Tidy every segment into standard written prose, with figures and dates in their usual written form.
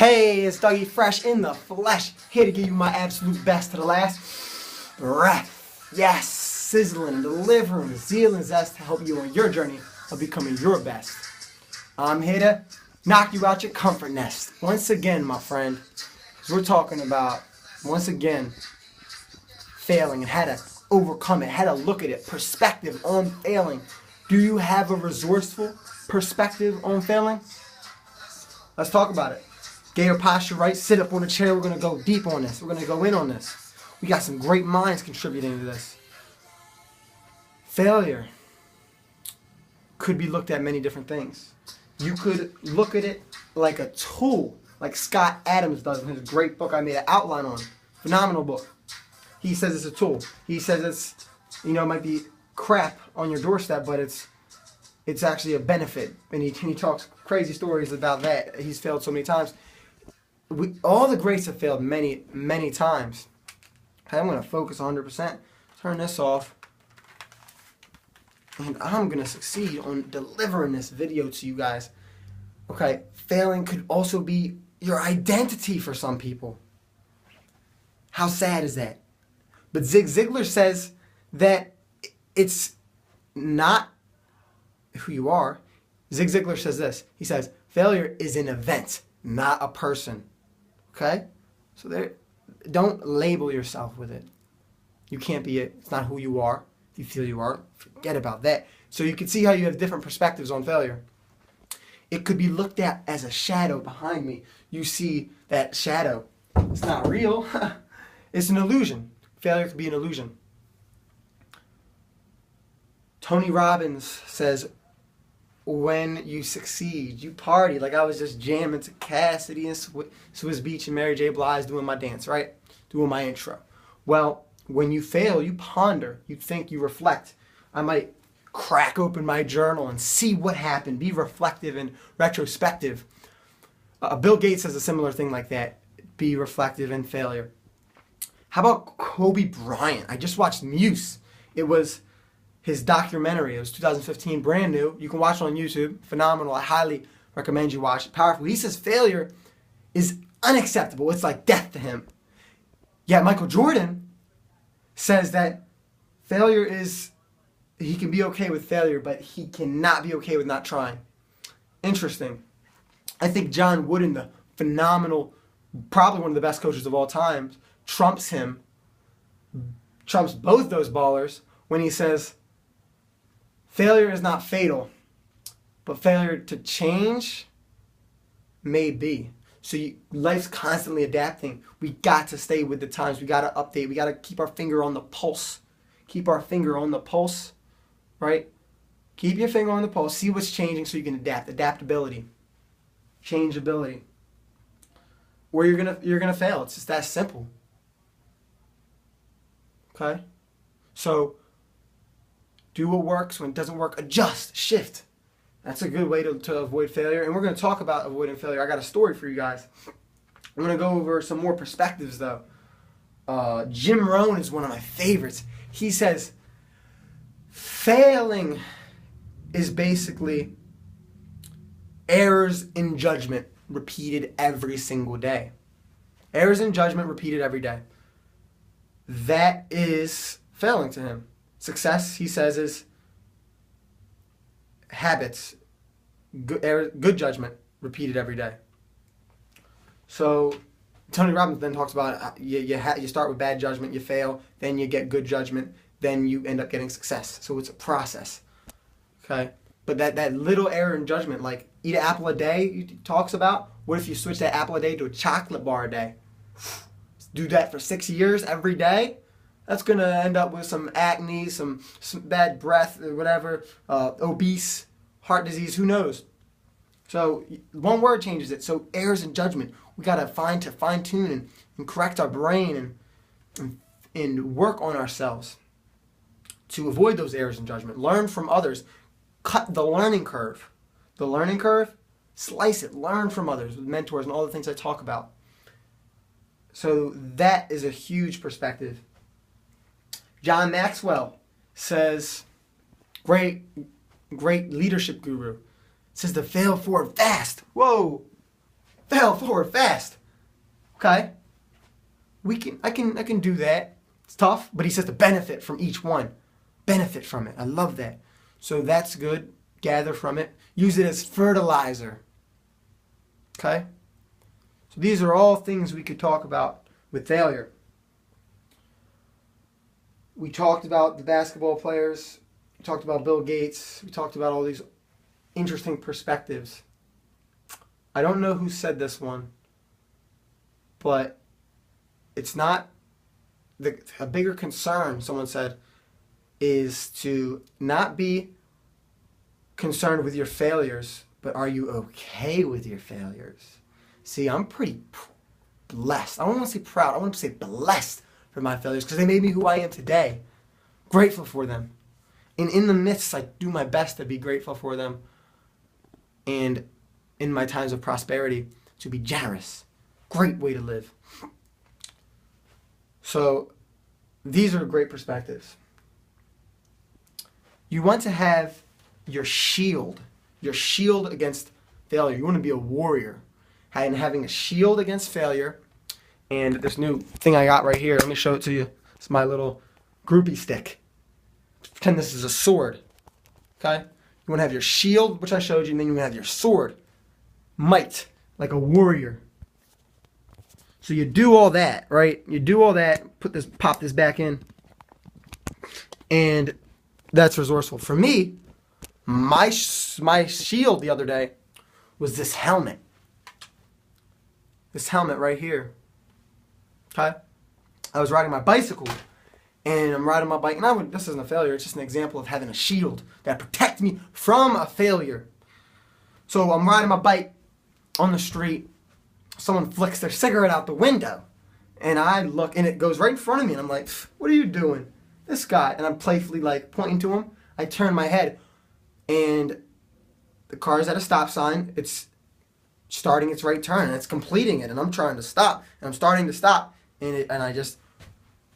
Hey, it's Dougie Fresh in the flesh, here to give you my absolute best to the last breath. Yes, sizzling, delivering, zeal and zest to help you on your journey of becoming your best. I'm here to knock you out your comfort nest. Once again, my friend, we're talking about, once again, failing and how to overcome it, how to look at it, perspective on failing. Do you have a resourceful perspective on failing? Let's talk about it. Get your posture right, sit up on a chair. We're going to go deep on this. We're going to go in on this. We got some great minds contributing to this. Failure could be looked at many different things. You could look at it like a tool, like Scott Adams does in his great book I made an outline on. Phenomenal book. He says it's a tool. He says it's, it might be crap on your doorstep, but it's actually a benefit. And he talks crazy stories about that. He's failed so many times. All the greats have failed many, many times. Okay, I'm going to focus 100%. Turn this off. And I'm going to succeed on delivering this video to you guys. Okay, failing could also be your identity for some people. How sad is that? But Zig Ziglar says that it's not who you are. Zig Ziglar says this. He says, failure is an event, not a person. Okay? So don't label yourself with it. You can't be it. It's not who you are. If you feel you are, forget about that. So you can see how you have different perspectives on failure. It could be looked at as a shadow behind me. You see that shadow. It's not real. It's an illusion. Failure could be an illusion. Tony Robbins says, when you succeed, you party. Like I was just jamming to Cassidy and Swiss Beach and Mary J. Blige doing my dance, right? Doing my intro. Well, when you fail, you ponder, you think, you reflect. I might crack open my journal and see what happened, be reflective and retrospective. Bill Gates says a similar thing like that, be reflective in failure. How about Kobe Bryant? I just watched Muse. It was his documentary. It was 2015, brand new. You can watch it on YouTube. Phenomenal. I highly recommend you watch it. Powerful. He says failure is unacceptable. It's like death to him. Yet Michael Jordan says that failure is, he can be okay with failure, but he cannot be okay with not trying. Interesting. I think John Wooden, the phenomenal, probably one of the best coaches of all time, trumps both those ballers when he says, failure is not fatal, but failure to change may be. So life's constantly adapting. We got to stay with the times. We got to update. We got to keep our finger on the pulse. Keep our finger on the pulse, right? Keep your finger on the pulse. See what's changing so you can adapt. Adaptability, changeability. Or you're gonna fail. It's just that simple. Okay, so do what works. When it doesn't work, adjust, shift. That's a good way to avoid failure. And we're going to talk about avoiding failure. I got a story for you guys. I'm going to go over some more perspectives, though. Jim Rohn is one of my favorites. He says, failing is basically errors in judgment repeated every single day. Errors in judgment repeated every day. That is failing to him. Success, he says, is habits, good judgment repeated every day. So Tony Robbins then talks about you start with bad judgment, you fail, then you get good judgment, then you end up getting success. So it's a process. Okay? But that little error in judgment, like eat an apple a day, he talks about, what if you switch that apple a day to a chocolate bar a day? Do that for 6 years every day. That's going to end up with some acne, some bad breath, or whatever, obese, heart disease, who knows? So one word changes it. So errors in judgment. We got to fine-tune and correct our brain and work on ourselves to avoid those errors in judgment. Learn from others. Cut the learning curve. The learning curve, slice it. Learn from others with mentors and all the things I talk about. So that is a huge perspective. John Maxwell says, great leadership guru, says to fail forward fast. Whoa. fail forward fast. Okay? I can do that. It's tough, but he says to benefit from each one. Benefit from it. I love that. So that's good. Gather from it. Use it as fertilizer. Okay? So these are all things we could talk about with failure. We talked about the basketball players. We talked about Bill Gates. We talked about all these interesting perspectives. I don't know who said this one, but it's not a bigger concern, someone said, is to not be concerned with your failures, but are you okay with your failures? See, I'm pretty blessed. I don't want to say proud. I want to say blessed for my failures because they made me who I am today. Grateful for them. And in the midst, I do my best to be grateful for them. And in my times of prosperity, to be generous. Great way to live. So these are great perspectives. You want to have your shield against failure. You want to be a warrior. And having a shield against failure. And this new thing I got right here, let me show it to you. It's my little groupie stick. Pretend this is a sword. Okay? You want to have your shield, which I showed you, and then you want to have your sword. Might, like a warrior. So you do all that, right? You do all that, pop this back in, and that's resourceful. For me, my shield the other day was this helmet. This helmet right here. Okay? I was riding my bicycle, and I'm riding my bike, and this isn't a failure, it's just an example of having a shield that protects me from a failure. So I'm riding my bike on the street, someone flicks their cigarette out the window, and I look, and it goes right in front of me, and I'm like, what are you doing? This guy, and I'm playfully like pointing to him. I turn my head, and the car's at a stop sign. It's starting its right turn, and it's completing it, and I'm trying to stop, and I'm starting to stop, and I just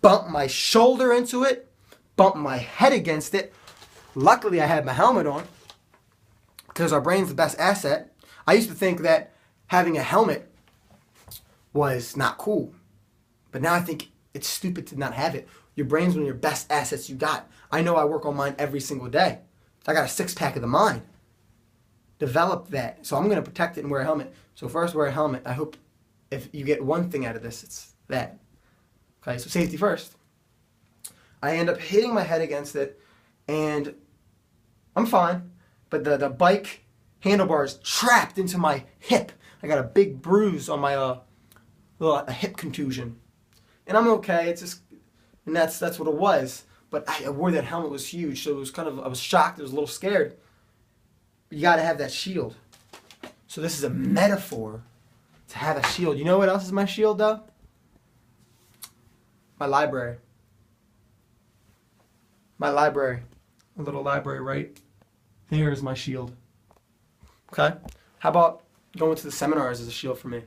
bump my shoulder into it, bump my head against it. Luckily, I had my helmet on, because our brain's the best asset. I used to think that having a helmet was not cool. But now I think it's stupid to not have it. Your brain's one of your best assets you got. I know I work on mine every single day. I got a six-pack of the mind. Develop that. So I'm going to protect it and wear a helmet. So first, wear a helmet. I hope if you get one thing out of this, it's that. Okay, so safety first. I end up hitting my head against it, and I'm fine. But the bike handlebar is trapped into my hip. I got a big bruise on my a hip contusion, and I'm okay. It's just, and that's what it was. But I wore that helmet, was huge, so it was I was shocked. I was a little scared. You got to have that shield. So this is a metaphor to have a shield. You know what else is my shield though? My library. My library. A little library right here is my shield. Okay? How about going to the seminars as a shield for me?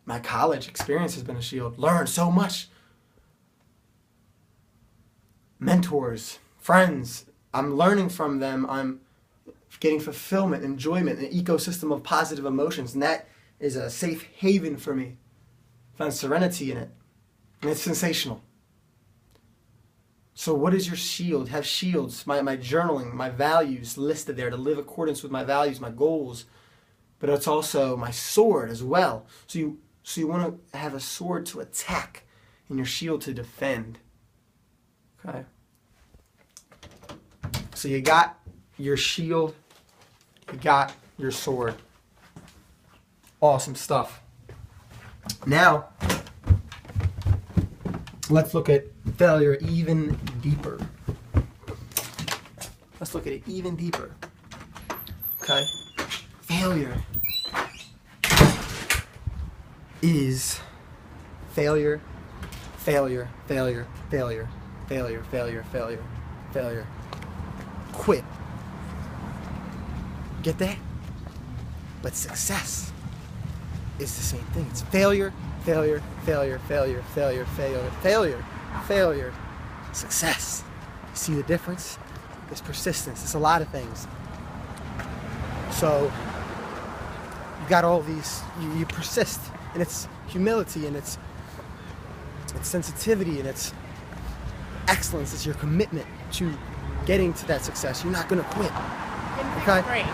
My college experience has been a shield. Learned so much. Mentors, friends. I'm learning from them. I'm getting fulfillment, enjoyment, an ecosystem of positive emotions. And that is a safe haven for me. I find serenity in it. And it's sensational. So what is your shield? Have shields. My journaling, my values listed there to live accordance with my values, my goals. But it's also my sword as well. So you want to have a sword to attack and your shield to defend. Okay? So you got your shield, you got your sword. Awesome stuff. Now, let's look at failure even deeper. Let's look at it even deeper. Okay? Failure is failure, failure, failure, failure, failure, failure, failure, failure. Quit. Get that? But success is the same thing. It's failure, failure, failure, failure, failure, failure, failure, failure, success. See the difference? There's persistence. It's a lot of things. So you got all these, you persist, and it's humility, and it's sensitivity, and it's excellence. It's your commitment to getting to that success. You're not going to quit. Okay? Great.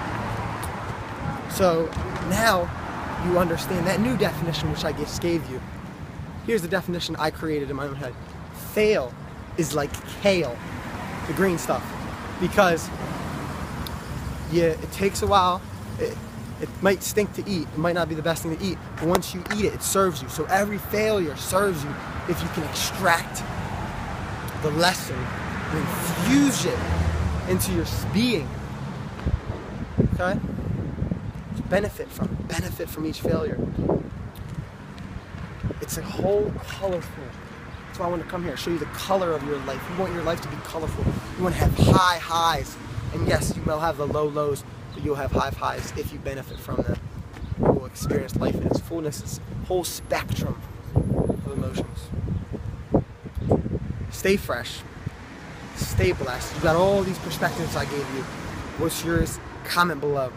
So now you understand that new definition which I just gave you. Here's the definition I created in my own head. Fail is like kale, the green stuff, because it takes a while. It might stink to eat. It might not be the best thing to eat, but once you eat it, it serves you. So every failure serves you if you can extract the lesson and infuse it into your being. Okay? Benefit from each failure. It's a whole colorful. That's why I want to come here, show you the color of your life. You want your life to be colorful. You want to have high highs. And yes, you will have the low lows, but you'll have high highs if you benefit from them. You will experience life in its fullness, its whole spectrum of emotions. Stay fresh. Stay blessed. You got all these perspectives I gave you. What's yours? Comment below.